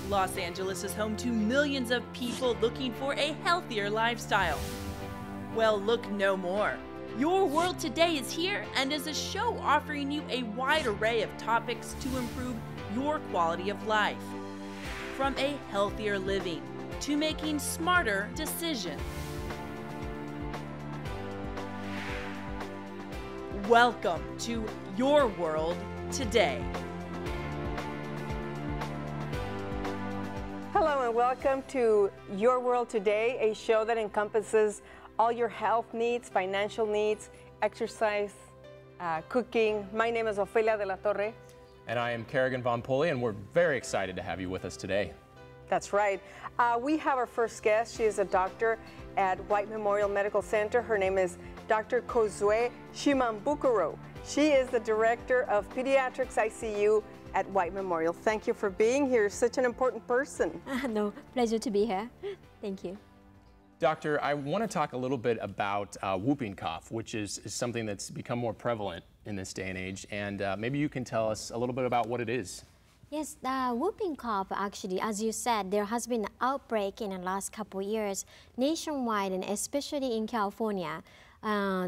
Los Angeles is home to millions of people looking for a healthier lifestyle. Well, look no more. Your World Today is here and is a show offering you a wide array of topics to improve your quality of life. From a healthier living to making smarter decisions. Welcome to Your World Today. Hello and welcome to Your World Today, a show that encompasses all your health needs, financial needs, exercise, cooking. My name is Ofelia de la Torre. And I am Carignane von Pohl, and we're very excited to have you with us today. That's right. We have our first guest. She is a doctor at White Memorial Medical Center. Her name is Dr. Kozue Shimabukuro. She is the director of Pediatrics ICU at White Memorial. Thank you for being here. Such an important person. No, pleasure to be here. Thank you. Doctor, I want to talk a little bit about whooping cough, which is something that's become more prevalent in this day and age. And maybe you can tell us a little bit about what it is. Yes, the whooping cough, actually, as you said, there has been an outbreak in the last couple of years nationwide and especially in California.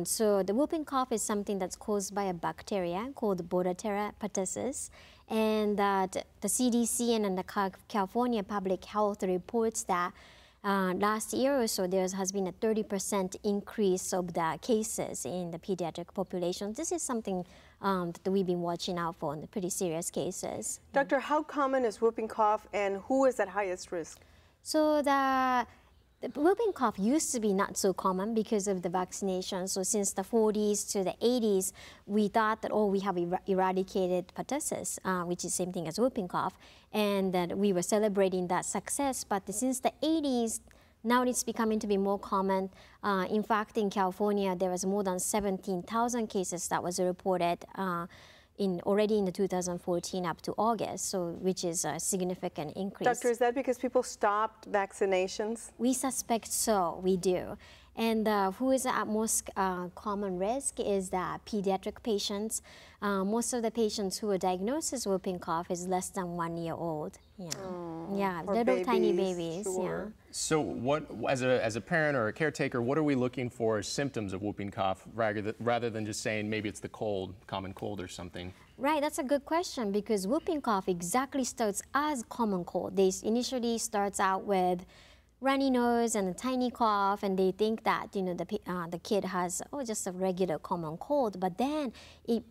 So the whooping cough is something that's caused by a bacteria called Bordetella pertussis. And the CDC and the California Public Health reports that last year or so, there has been a 30% increase of the cases in the pediatric population. This is something that we've been watching out for in the pretty serious cases. Doctor, how common is whooping cough and who is at highest risk? So the whooping cough used to be not so common because of the vaccination. So since the 40s to the 80s, we thought that, oh, we have eradicated pertussis, which is the same thing as whooping cough, and that we were celebrating that success. But since the 80s, now it's becoming to be more common. In fact, in California, there was more than 17,000 cases that was reported already in the 2014 up to August, so which is a significant increase. Doctor, is that because people stopped vaccinations? We suspect so, we do. And who is at most common risk is the pediatric patients. Most of the patients who are diagnosed as whooping cough is less than 1 year old. Yeah, yeah, little babies, tiny babies. Sure. Yeah. So, what, as a parent or a caretaker, what are we looking for as symptoms of whooping cough, rather than just saying maybe it's the cold, common cold or something? Right, that's a good question because whooping cough exactly starts as common cold. They initially starts out with runny nose and a tiny cough, and they think that the kid has just a regular common cold, but then it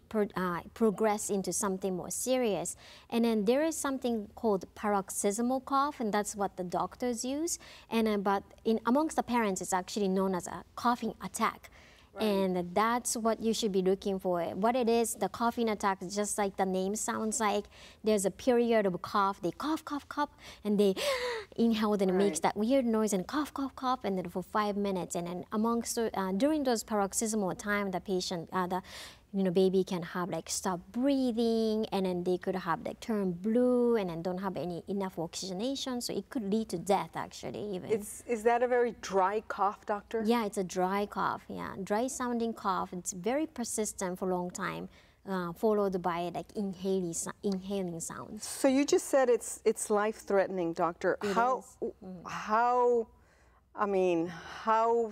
progresses into something more serious. And then there is something called paroxysmal cough, and that's what the doctors use. And but amongst the parents, it's actually known as a coughing attack. Right. And that's what you should be looking for. What it is, the coughing attack, just like the name sounds like, there's a period of cough. They cough, cough, cough, and they inhale, and it makes that weird noise, and cough, cough, cough, and then for 5 minutes. And then during those paroxysmal time, the patient, baby can have stop breathing, and then they could have turn blue, and then don't have enough oxygenation, so it could lead to death actually even. Is that a very dry cough, doctor? Yeah, it's a dry cough, yeah. Dry sounding cough, it's very persistent for a long time, followed by inhaling sounds. So you just said it's life-threatening, doctor. How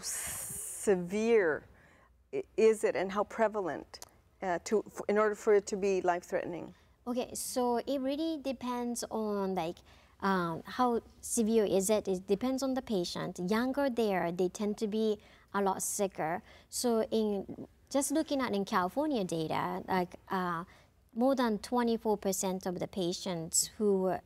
severe is it and how prevalent in order for it to be life-threatening? Okay, so it really depends on how severe is it. It depends on the patient. Younger they tend to be a lot sicker. So just looking at in California data, more than 24% of the patients who were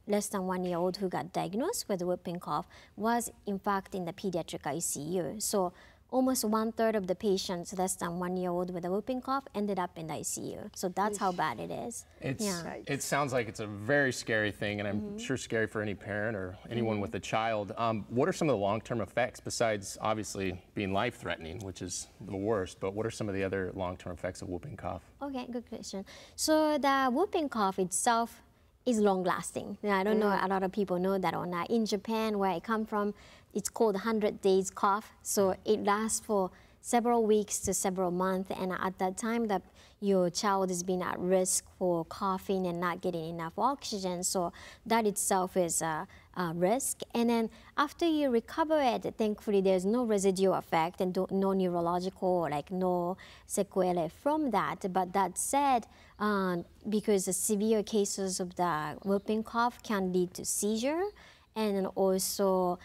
less than 1 year old who got diagnosed with whooping cough was in fact in the pediatric ICU. So almost 1/3 of the patients less than 1 year old with a whooping cough ended up in the ICU. So that's how bad it is. It sounds like it's a very scary thing, and I'm sure scary for any parent or anyone with a child. What are some of the long-term effects, besides obviously being life-threatening, which is the worst, but what are some of the other long-term effects of whooping cough? Okay, good question. So the whooping cough itself is long-lasting. I don't know, a lot of people know that or not. In Japan, where I come from, it's called 100 days cough. So it lasts for several weeks to several months, and at that time that your child is being at risk for coughing and not getting enough oxygen, so that itself is a risk. And then after you recover it, thankfully there's no residual effect and no neurological, like no sequelae from that. But that said, because the severe cases of the whooping cough can lead to seizure, and then also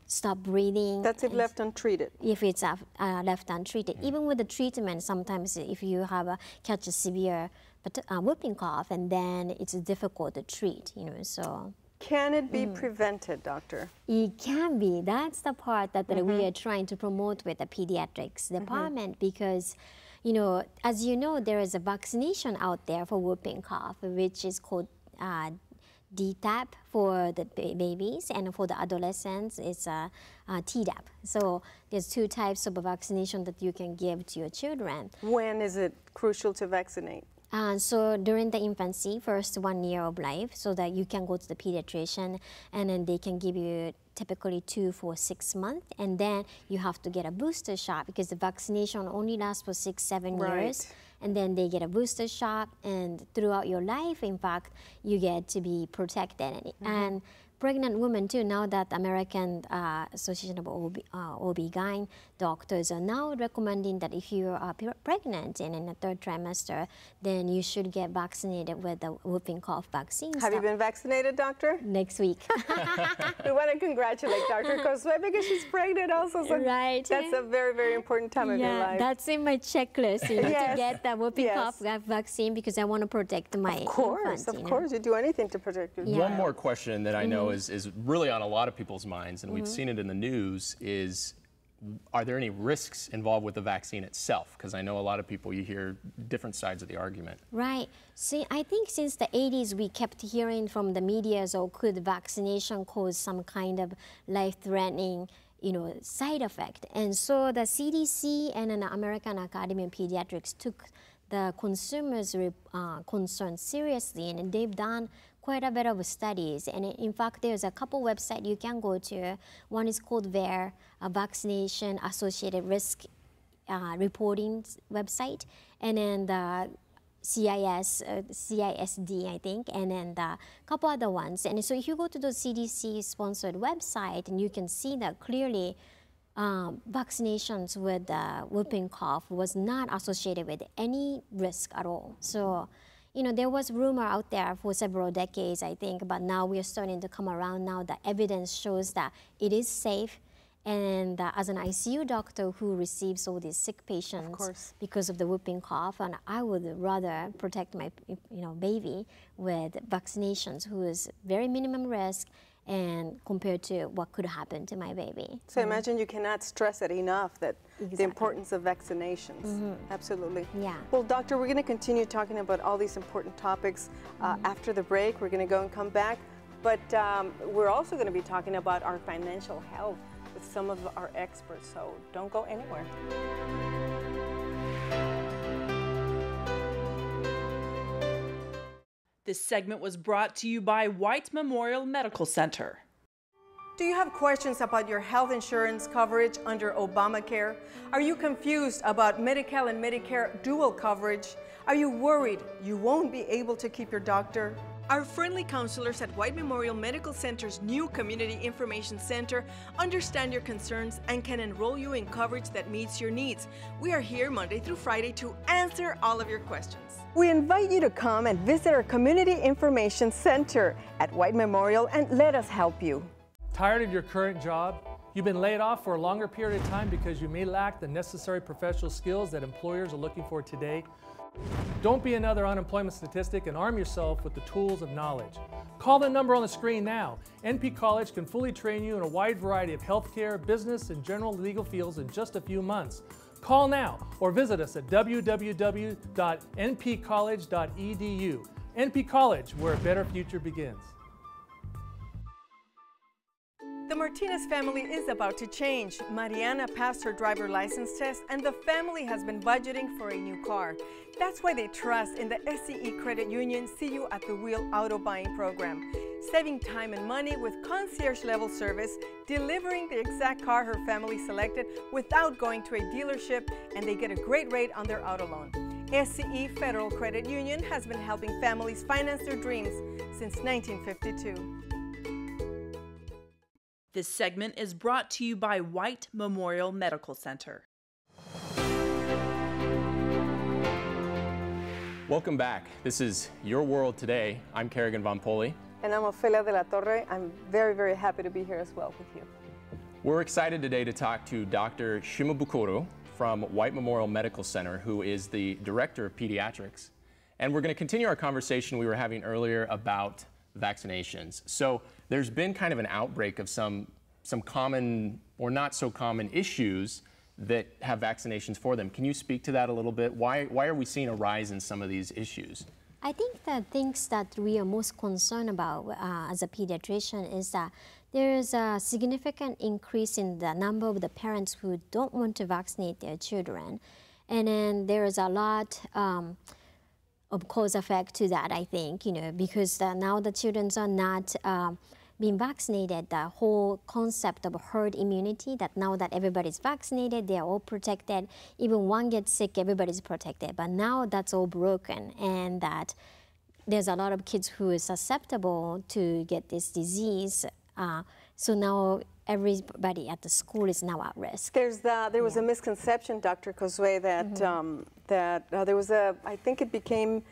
stop breathing. That's if left untreated. If it's left untreated. Even with the treatment, sometimes if you have catch a severe whooping cough, and then it's difficult to treat, you know, so. Can it be prevented, doctor? It can be. That's the part that we are trying to promote with the pediatrics department, because, you know, as you know, there is a vaccination out there for whooping cough, which is called DTaP for the babies, and for the adolescents, it's Tdap. So there's two types of vaccination that you can give to your children. When is it crucial to vaccinate? So during the infancy, first 1 year of life, so that you can go to the pediatrician, and then they can give you typically 2 for 6 months, and then you have to get a booster shot, because the vaccination only lasts for 6-7 years. And then they get a booster shot, and throughout your life, in fact, you get to be protected. And pregnant women too, now that American Association of OB-GYN doctors are now recommending that if you are pregnant and in the 3rd trimester, then you should get vaccinated with the whooping cough vaccine. Have you been vaccinated, doctor? Next week. We want to congratulate Dr. Kozue because she's pregnant also. So right. That's a very, very important time of your life. That's in my checklist, you know, to get the whooping cough vaccine, because I want to protect my infant. Of course, you do anything to protect your child. One more question that I know is really on a lot of people's minds, and we've seen it in the news, is are there any risks involved with the vaccine itself? Because I know a lot of people, you hear different sides of the argument. Right. See, I think since the 80s, we kept hearing from the media, so could vaccination cause some kind of life-threatening, you know, side effect? And so the CDC and the American Academy of Pediatrics took the consumers' concern seriously, and they've done quite a bit of studies. And in fact, there's a couple websites you can go to. One is called VAER, a Vaccination Associated Risk Reporting website, and then the CISD, I think, and then the couple other ones. And so if you go to the CDC-sponsored website, and you can see that clearly vaccinations with whooping cough was not associated with any risk at all. So, you know, there was rumor out there for several decades, I think, but now we are starting to come around now. The evidence shows that it is safe. And as an ICU doctor who receives all these sick patients because of the whooping cough, and I would rather protect my baby with vaccinations, who is very minimum risk, and compared to what could happen to my baby. So imagine you cannot stress it enough, that the importance of vaccinations. Absolutely. Yeah. Well, doctor, we're going to continue talking about all these important topics after the break. We're going to go and come back, but we're also going to be talking about our financial health with some of our experts, so don't go anywhere. This segment was brought to you by White Memorial Medical Center. Do you have questions about your health insurance coverage under Obamacare? Are you confused about Medi-Cal and Medicare dual coverage? Are you worried you won't be able to keep your doctor? Our friendly counselors at White Memorial Medical Center's new Community Information Center understand your concerns and can enroll you in coverage that meets your needs. We are here Monday through Friday to answer all of your questions. We invite you to come and visit our Community Information Center at White Memorial and let us help you. Tired of your current job? You've been laid off for a longer period of time because you may lack the necessary professional skills that employers are looking for today? Don't be another unemployment statistic, and arm yourself with the tools of knowledge. Call the number on the screen now. NPCollege can fully train you in a wide variety of healthcare, business, and general legal fields in just a few months. Call now or visit us at www.npcollege.edu. NP College, where a better future begins. The Martinez family is about to change. Mariana passed her driver license test and the family has been budgeting for a new car. That's why they trust in the SCU Credit Union See You at the Wheel auto buying program. Saving time and money with concierge level service, delivering the exact car her family selected without going to a dealership, and they get a great rate on their auto loan. SCU Federal Credit Union has been helping families finance their dreams since 1952. This segment is brought to you by White Memorial Medical Center. Welcome back. This is Your World Today. I'm Kerrigan von Pohl. And I'm Ofelia de la Torre. I'm very, very happy to be here as well with you. We're excited today to talk to Dr. Shimabukuro from White Memorial Medical Center, who is the Director of Pediatrics. And we're going to continue our conversation we were having earlier about vaccinations. So there's been kind of an outbreak of some common or not so common issues that have vaccinations for them. Can you speak to that a little bit? Why are we seeing a rise in some of these issues? I think the things that we are most concerned about as a pediatrician is that there is a significant increase in the number of the parents who don't want to vaccinate their children. And then there is a lot of cause effect to that, I think, because now the children are not being vaccinated. The whole concept of herd immunity, that now that everybody's vaccinated, they're all protected. Even one gets sick, everybody's protected. But now that's all broken, and that there's a lot of kids who are susceptible to get this disease. So now everybody at the school is now at risk. There was a misconception, Dr. Kozue, that there was I think it became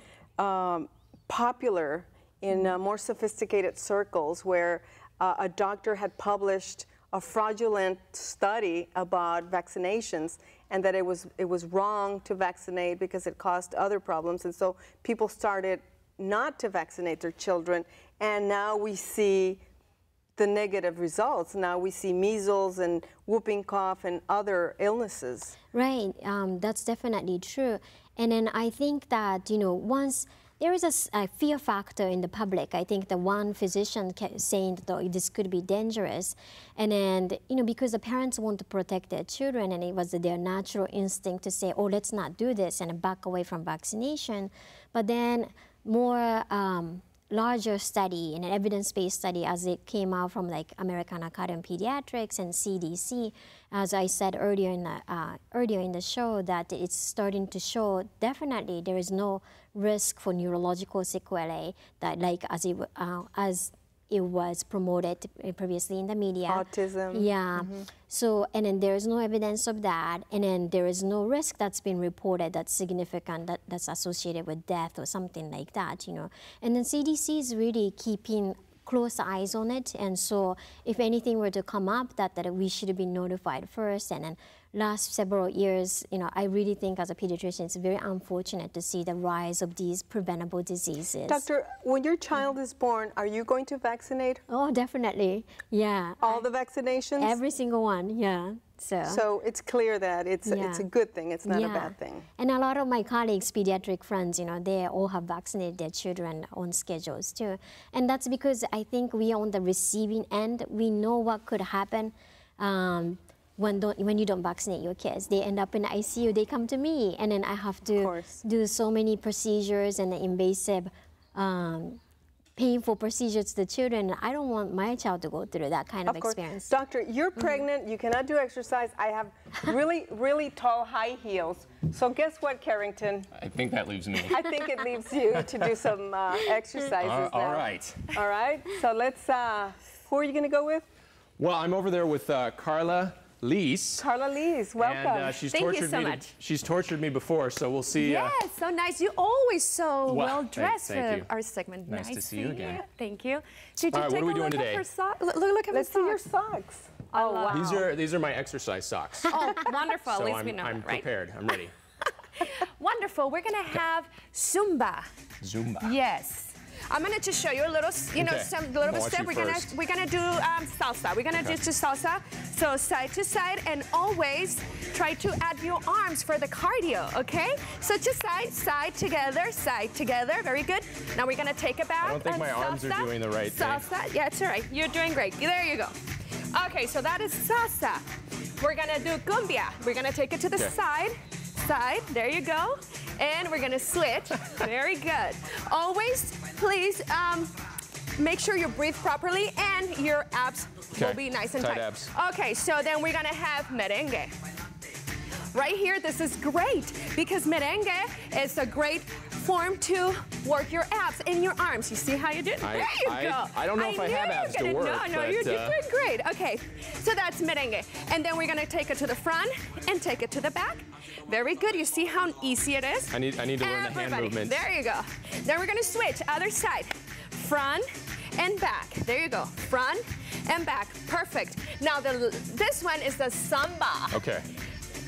popular in more sophisticated circles where a doctor had published a fraudulent study about vaccinations, and that it was wrong to vaccinate because it caused other problems, and so people started not to vaccinate their children, and now we see the negative results. Now we see measles and whooping cough and other illnesses. Right, that's definitely true. And then I think that, once there is a fear factor in the public. I think the one physician kept saying that this could be dangerous. And then, because the parents want to protect their children, and it was their natural instinct to say, oh, let's not do this and back away from vaccination. But then more larger study, an evidence-based study, as it came out from like American Academy of Pediatrics and CDC, as I said earlier in the show, that it's starting to show definitely there is no risk for neurological sequelae that, like as it was promoted previously in the media. Autism. Yeah. So, and then there is no evidence of that, and then there is no risk that's been reported that's significant, that's associated with death or something like that, And then CDC is really keeping close eyes on it, and so if anything were to come up, that we should be notified first. And then last several years, I really think as a pediatrician, it's very unfortunate to see the rise of these preventable diseases. Doctor, when your child is born, are you going to vaccinate? Oh, definitely, yeah. All the vaccinations? Every single one, yeah. So it's clear that it's a good thing, it's not a bad thing. And a lot of my colleagues, pediatric friends, they all have vaccinated their children on schedules too. And that's because I think we are on the receiving end. We know what could happen when you don't vaccinate your kids. They end up in the ICU, they come to me, and then I have to do so many procedures and invasive painful procedures to the children. I don't want my child to go through that kind of experience. Doctor, you're pregnant, you cannot do exercise. I have really, really tall high heels. So guess what, Carrington? I think that leaves me. I think it leaves you to do some exercises now. All right. All right, so let's, who are you gonna go with? Well, I'm over there with Carla. Carla Lees, welcome. And Thank you so much. She's tortured me before, so we'll see. Yes, so nice. You're always so well dressed thank for our segment. Nice to see you again. Thank you. Did you All right, take what are we a doing look today? at her socks? Look at Let's her see your socks. socks. Oh, wow. These are my exercise socks. Oh, wonderful. So At least we know I'm that, right? prepared. I'm ready. Wonderful. We're going to have Zumba. Zumba. Yes. I'm gonna just show you a little, some little bit step. We're gonna do salsa. We're gonna just do salsa. So side to side, and always try to add your arms for the cardio. Okay? So just side together. Very good. Now we're gonna take a bath. I don't think my arms are doing the right thing. Salsa. Yeah, it's all right. You're doing great. There you go. Okay, so that is salsa. We're gonna do cumbia. We're gonna take it to the side, there you go. And we're gonna switch, very good. Always, please, make sure you breathe properly and your abs will be nice and tight. Abs. Okay, so then we're gonna have merengue. Right here, this is great because merengue is a great form to work your abs in your arms. You see how you do it? There you go. I don't know if I have abs to work. No, you're doing great. Okay, so that's merengue. And then we're gonna take it to the front and take it to the back. Very good. You see how easy it is? I need to learn the hand movement. There you go. Then we're gonna switch, other side. Front and back. There you go. Front and back. Perfect. Now this one is the Zumba. Okay.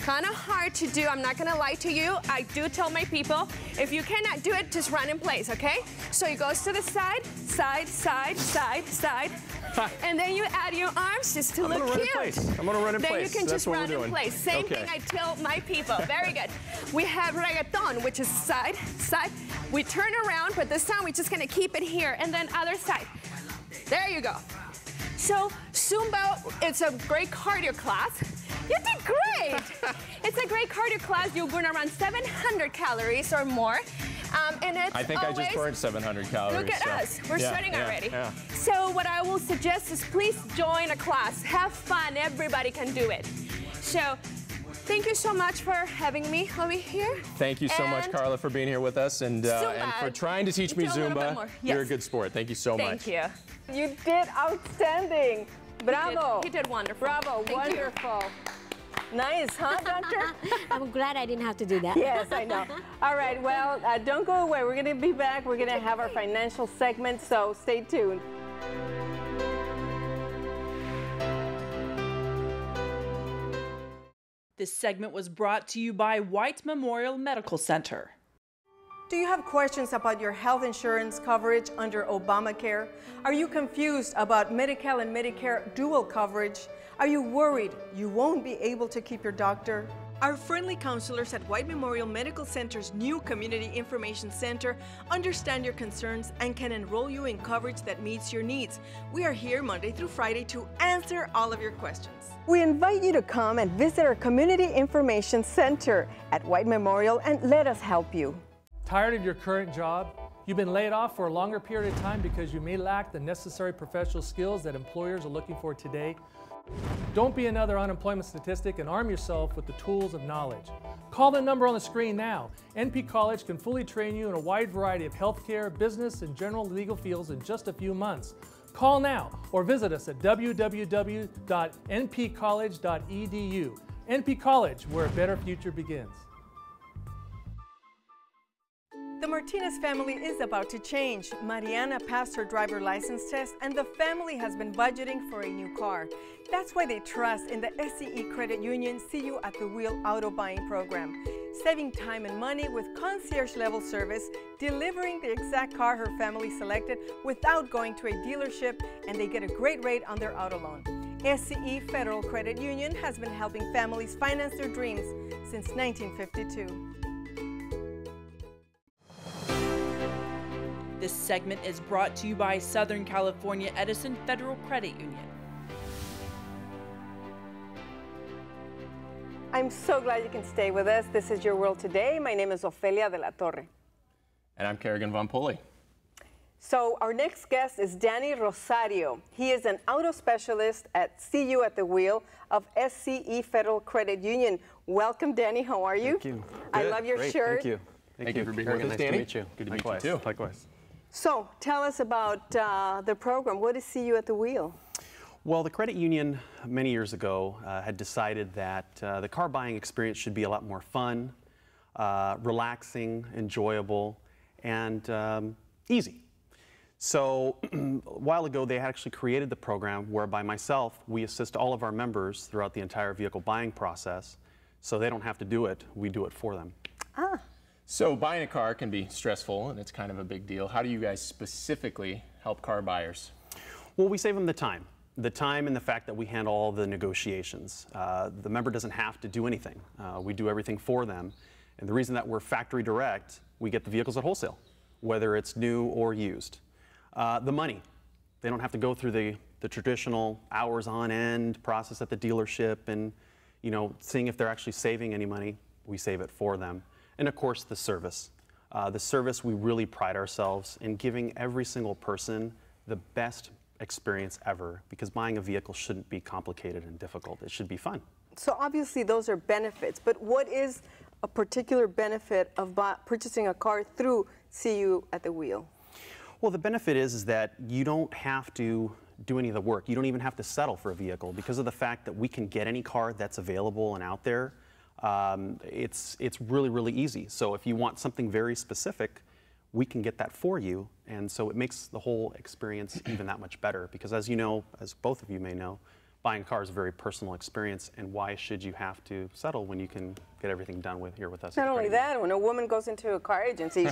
Kind of hard to do, I'm not gonna lie to you. I do tell my people, if you cannot do it, just run in place, okay? So it goes to the side, side, side, side, side. And then you add your arms just to look cute. I'm gonna run in place. Then you can just run in place. Same thing I tell my people. Very good. We have reggaeton, which is side, side. We turn around, but this time we're just gonna keep it here. And then other side. There you go. So Zumba, it's a great cardio class. You did great. It's a great cardio class. You're going to run 700 calories or more. And it's I think I just burned 700 calories. Look at us. We're sweating already. Yeah. So what I will suggest is please join a class. Have fun. Everybody can do it. So thank you so much for having me over here. Thank you so much, Carla, for being here with us and for trying to teach me Zumba. You're a good sport. Thank you so much. Thank you. You did outstanding. Bravo. He did wonderful. Bravo. Wonderful. Nice, huh, Doctor? I'm glad I didn't have to do that. Yes, I know. All right, well, don't go away. We're going to be back. We're going to have our financial segment, so stay tuned. This segment was brought to you by White Memorial Medical Center. Do you have questions about your health insurance coverage under Obamacare? Are you confused about Medi-Cal and Medicare dual coverage? Are you worried you won't be able to keep your doctor? Our friendly counselors at White Memorial Medical Center's new Community Information Center understand your concerns and can enroll you in coverage that meets your needs. We are here Monday through Friday to answer all of your questions. We invite you to come and visit our Community Information Center at White Memorial and let us help you. Tired of your current job? You've been laid off for a longer period of time because you may lack the necessary professional skills that employers are looking for today? Don't be another unemployment statistic and arm yourself with the tools of knowledge. Call the number on the screen now. NPCollege can fully train you in a wide variety of healthcare, business, and general legal fields in just a few months. Call now or visit us at www.npcollege.edu. NPCollege, where a better future begins. The Martinez family is about to change. Mariana passed her driver license test and the family has been budgeting for a new car. That's why they trust in the SCU Credit Union See You at the Wheel auto buying program. Saving time and money with concierge level service, delivering the exact car her family selected without going to a dealership, and they get a great rate on their auto loan. SCU Federal Credit Union has been helping families finance their dreams since 1952. This segment is brought to you by Southern California Edison Federal Credit Union. I'm so glad you can stay with us. This is Your World Today. My name is Ofelia de la Torre. And I'm Kerrigan von Pohl. So our next guest is Danny Rosario. He is an auto specialist at See You at the Wheel of SCU Federal Credit Union. Welcome, Danny. How are you? Thank you. I love your shirt. Thank you. Thank you for being with us, Danny. Nice to meet you. Good to meet you, too. Likewise. So tell us about the program. What is See You at the Wheel? Well, the credit union many years ago had decided that the car buying experience should be a lot more fun, relaxing, enjoyable, and easy. So a while ago, they actually created the program whereby myself, we assist all of our members throughout the entire vehicle buying process, so they don't have to do it. We do it for them. Ah. So buying a car can be stressful, and it's kind of a big deal. How do you guys specifically help car buyers? Well, we save them the time and the fact that we handle all the negotiations. The member doesn't have to do anything. We do everything for them. And the reason that we're factory direct, we get the vehicles at wholesale, whether it's new or used. The money, they don't have to go through the the traditional hours on end process at the dealership and, you know, seeing if they're actually saving any money, we save it for them. And of course, the service. The service, we really pride ourselves in giving every single person the best experience ever, because buying a vehicle shouldn't be complicated and difficult. It should be fun. So obviously those are benefits, but what is a particular benefit of purchasing a car through SCU at the Wheel? Well, the benefit is that you don't have to do any of the work. You don't even have to settle for a vehicle because of the fact that we can get any car that's available and out there. It's really, really easy. So if you want something very specific, we can get that for you. And so it makes the whole experience even that much better because, as you know, as both of you may know, buying a car is a very personal experience, and why should you have to settle when you can get everything done here with us? Not only that, when a woman goes into a car agency,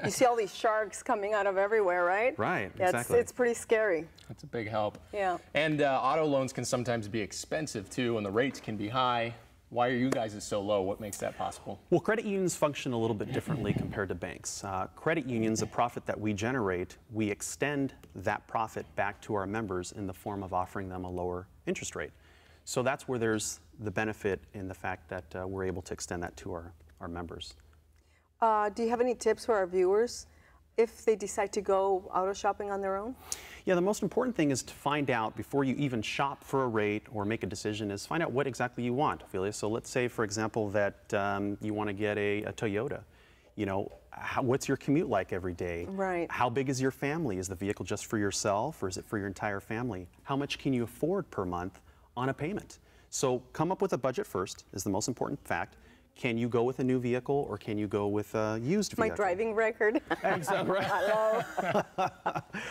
you see all these sharks coming out of everywhere, right? Right, yeah, exactly. It's pretty scary. That's a big help. Yeah. And auto loans can sometimes be expensive too, and the rates can be high. Why are you guys so low? What makes that possible? Well, credit unions function a little bit differently compared to banks. Credit unions, the profit that we generate, we extend that profit back to our members in the form of offering them a lower interest rate. So that's where there's the benefit in the fact that we're able to extend that to our members. Do you have any tips for our viewers if they decide to go auto shopping on their own? Yeah, the most important thing is to find out before you even shop for a rate or make a decision is find out what exactly you want, Ofelia. So let's say, for example, that you want to get a Toyota. You know, what's your commute like every day? Right. How big is your family? Is the vehicle just for yourself or is it for your entire family? How much can you afford per month on a payment? So come up with a budget first is the most important fact. Can you go with a new vehicle or can you go with a used vehicle? My driving record. Exactly, right. Hello.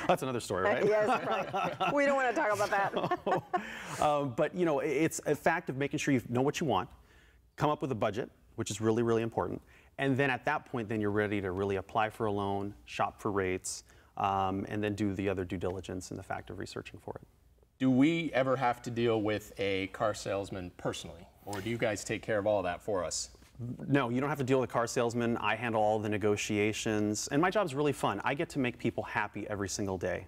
That's another story, right? Yes, right. We don't want to talk about that. But, you know, it's a fact of making sure you know what you want, come up with a budget, which is really, really important. And then at that point, then you're ready to really apply for a loan, shop for rates, and then do the other due diligence in the fact of researching for it. Do we ever have to deal with a car salesman personally? Or do you guys take care of all of that for us? No, you don't have to deal with a car salesman. I handle all the negotiations, and my job's really fun. I get to make people happy every single day.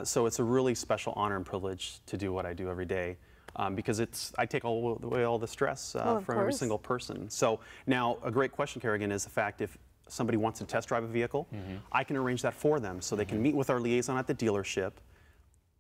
So it's a really special honor and privilege to do what I do every day because I take away all the stress from every single person. So now a great question, Kerrigan, is the fact if somebody wants to test drive a vehicle, I can arrange that for them so they can meet with our liaison at the dealership,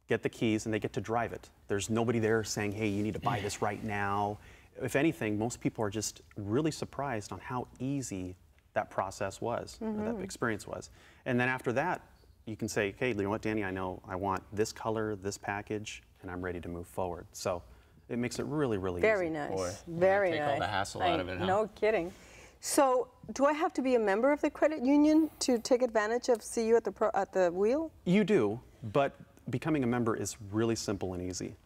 get the keys, and they get to drive it. There's nobody there saying, hey, you need to buy this right now. If anything, most people are just really surprised on how easy that process was, or that experience was. And then after that, you can say, hey, you know what, Danny, I know I want this color, this package, and I'm ready to move forward. So it makes it really, really easy. Very nice. Boy, Very nice. take all the hassle out of it, huh? No kidding. So do I have to be a member of the credit union to take advantage of SCU at the Wheel? You do, but becoming a member is really simple and easy.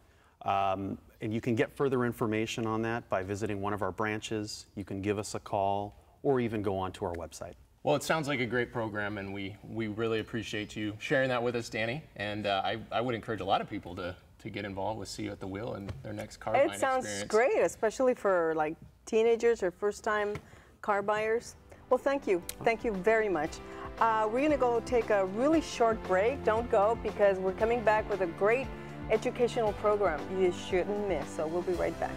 And you can get further information on that by visiting one of our branches. You can give us a call or even go onto our website. Well, it sounds like a great program, and we really appreciate you sharing that with us, Danny. And I would encourage a lot of people to get involved with SCU at the Wheel and their next car buying experience. It sounds great, especially for like teenagers or first-time car buyers. Well, thank you. Thank you very much. We're going to go take a really short break. Don't go, because we're coming back with a great educational program you shouldn't miss. So we'll be right back.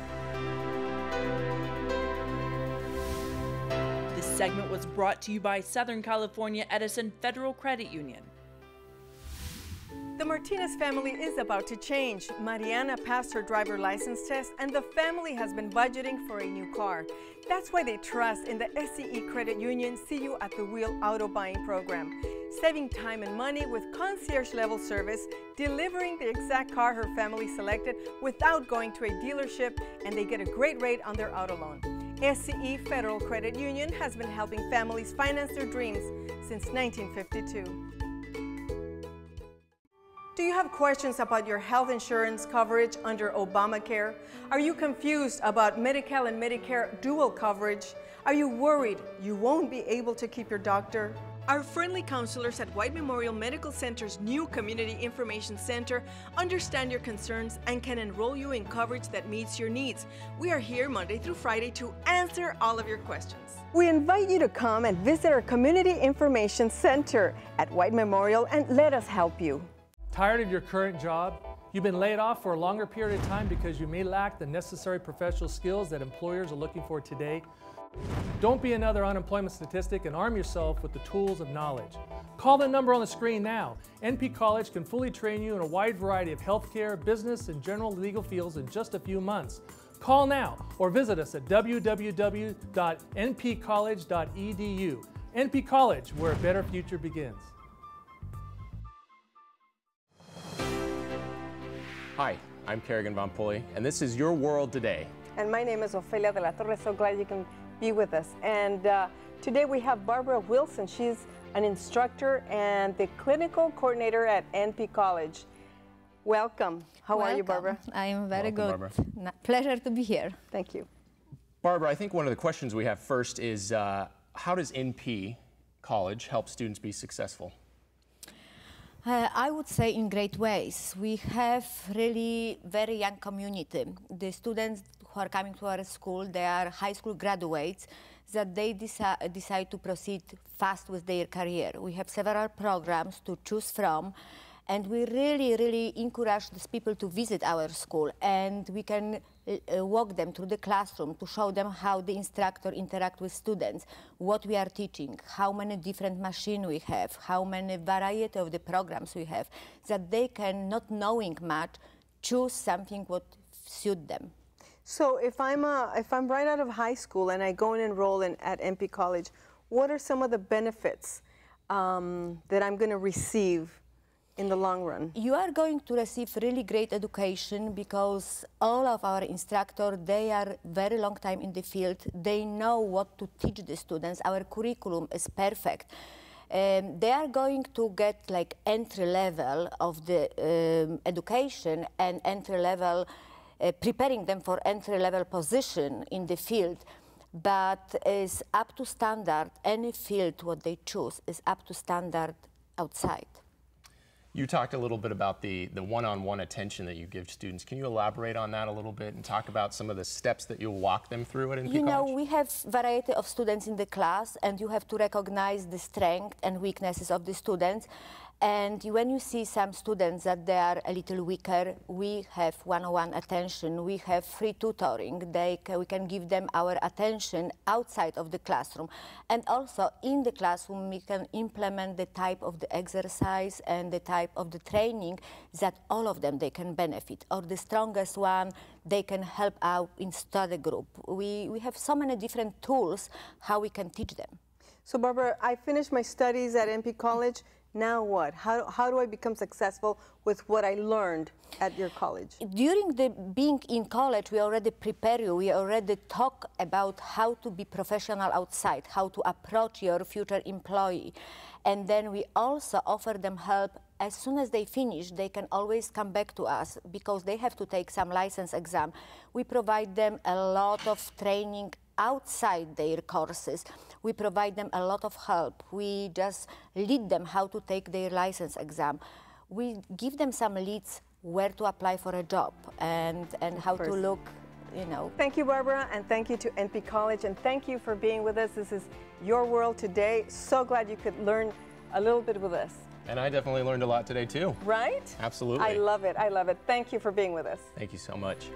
This segment was brought to you by Southern California Edison Federal Credit Union. The Martinez family is about to change. Mariana passed her driver license test, and the family has been budgeting for a new car. That's why they trust in the SCU Credit Union SCU at the Wheel auto buying program, saving time and money with concierge-level service, delivering the exact car her family selected without going to a dealership, and they get a great rate on their auto loan. SCU Federal Credit Union has been helping families finance their dreams since 1952. Do you have questions about your health insurance coverage under Obamacare? Are you confused about Medi-Cal and Medicare dual coverage? Are you worried you won't be able to keep your doctor? Our friendly counselors at White Memorial Medical Center's new Community Information Center understand your concerns and can enroll you in coverage that meets your needs. We are here Monday through Friday to answer all of your questions. We invite you to come and visit our Community Information Center at White Memorial and let us help you. Tired of your current job? You've been laid off for a longer period of time because you may lack the necessary professional skills that employers are looking for today. Don't be another unemployment statistic and arm yourself with the tools of knowledge. Call the number on the screen now. NPCollege can fully train you in a wide variety of healthcare, business, and general legal fields in just a few months. Call now or visit us at www.npcollege.edu. NPCollege, where a better future begins. Hi, I'm Kerrigan von Pohl, and this is Your World Today. And my name is Ofelia de la Torre. So glad you can be with us. And today we have Barbara Wilson. She's an instructor and the clinical coordinator at NPCollege. Welcome. How are you, Barbara? I am very Welcome, good. Pleasure to be here. Thank you. Barbara, I think one of the questions we have first is how does NPCollege help students be successful? I would say in great ways. We have really very young community. The students who are coming to our school, they are high school graduates that they decide to proceed fast with their career. We have several programs to choose from, and we really encourage these people to visit our school, and we can walk them through the classroom to show them how the instructor interact with students, what we are teaching, how many different machines we have, how many variety of the programs we have, that they can, not knowing much, choose something what suit them. So if I'm right out of high school and I go and enroll at NPCollege, what are some of the benefits that I'm going to receive in the long run? You are going to receive really great education because all of our instructors, they are very long time in the field. They know what to teach the students. Our curriculum is perfect. They are going to get like entry level of the education and entry level, preparing them for entry level position in the field. But is up to standard. Any field what they choose is up to standard outside. You talked a little bit about the one-on-one attention that you give students. Can you elaborate on that a little bit and talk about some of the steps that you'll walk them through at NPCollege? You know, we have variety of students in the class, and you have to recognize the strengths and weaknesses of the students. And when you see some students that they are a little weaker, we have one-on-one attention. We have free tutoring. We can give them our attention outside of the classroom. And also in the classroom, we can implement the type of the exercise and the type of the training that all of them, they can benefit. Or the strongest one, they can help out in study group. We have so many different tools how we can teach them. So Barbara, I finished my studies at NPCollege. Now what? How do I become successful with what I learned at your college? During being in college, we already prepare you. We already talk about how to be professional outside, how to approach your future employee. And then we also offer them help. As soon as they finish, they can always come back to us because they have to take some license exam. We provide them a lot of training outside their courses. We provide them a lot of help. We just lead them how to take their license exam. We give them some leads where to apply for a job and how to look, you know. Thank you, Barbara, and thank you to NPCollege, and thank you for being with us. This is Your World Today. So glad you could learn a little bit with us. And I definitely learned a lot today, too. Right? Absolutely. I love it. I love it. Thank you for being with us. Thank you so much.